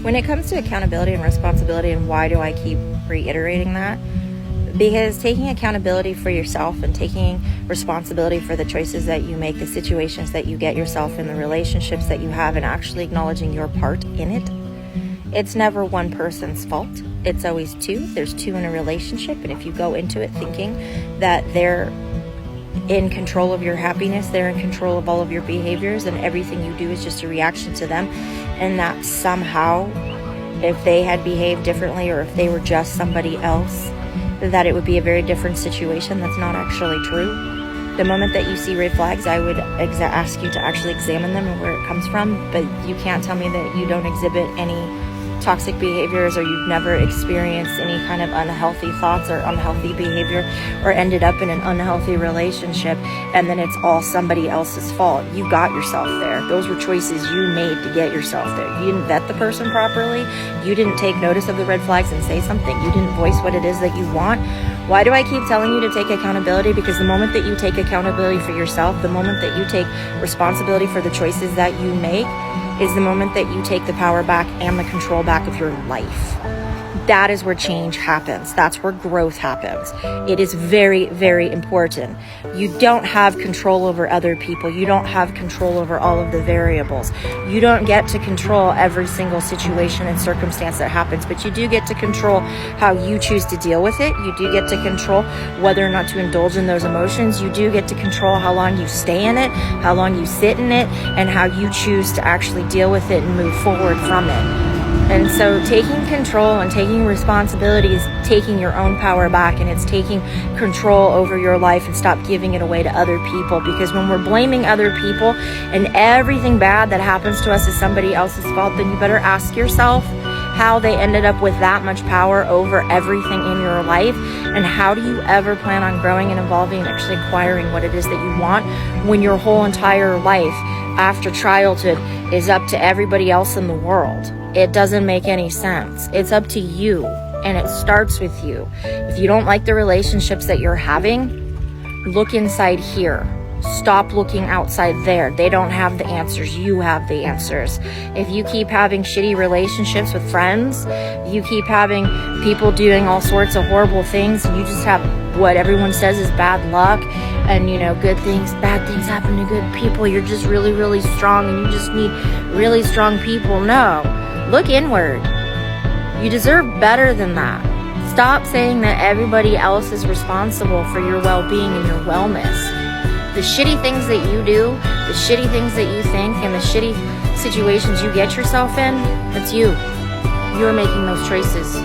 When it comes to accountability and responsibility, and why do I keep reiterating that? Because taking accountability for yourself and taking responsibility for the choices that you make, the situations that you get yourself in, the relationships that you have, and actually acknowledging your part in it, it's never one person's fault. It's always two. There's two in a relationship, and if you go into it thinking that they're in control of your happiness, they're in control of all of your behaviors, and everything you do is just a reaction to them, and that somehow, if they had behaved differently or if they were just somebody else, that it would be a very different situation. That's not actually true. The moment that you see red flags, I would ask you to actually examine them and where it comes from, but you can't tell me that you don't exhibit any toxic behaviors, or you've never experienced any kind of unhealthy thoughts or unhealthy behavior, or ended up in an unhealthy relationship, and then it's all somebody else's fault. You got yourself there. Those were choices you made to get yourself there. You didn't vet the person properly. You didn't take notice of the red flags and say something. You didn't voice what it is that you want. Why do I keep telling you to take accountability? Because the moment that you take accountability for yourself, the moment that you take responsibility for the choices that you make, is the moment that you take the power back and the control back of your life. That is where change happens. That's where growth happens. It is very, very important. You don't have control over other people. You don't have control over all of the variables. You don't get to control every single situation and circumstance that happens, but you do get to control how you choose to deal with it. You do get to control whether or not to indulge in those emotions. You do get to control how long you stay in it, how long you sit in it, and how you choose to actually deal with it and move forward from it. And so taking control and taking responsibility is taking your own power back, and it's taking control over your life, and stop giving it away to other people. Because when we're blaming other people and everything bad that happens to us is somebody else's fault, then you better ask yourself how they ended up with that much power over everything in your life, and how do you ever plan on growing and evolving and actually acquiring what it is that you want when your whole entire life after childhood is up to everybody else in the world. It doesn't make any sense. It's up to you, and it starts with you. If you don't like the relationships that you're having, look inside here. Stop looking outside there. They don't have the answers. You have the answers. If you keep having shitty relationships with friends, you keep having people doing all sorts of horrible things, and you just have what everyone says is bad luck, and good things, bad things happen to good people. You're just really, really strong, and you just need really strong people. No. Look inward. You deserve better than that. Stop saying that everybody else is responsible for your well-being and your wellness. The shitty things that you do, the shitty things that you think, and the shitty situations you get yourself in, that's you. You're making those choices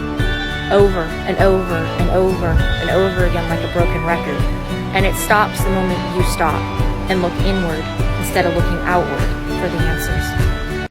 over and over and over and over again like a broken record. And it stops the moment you stop and look inward instead of looking outward for the answers.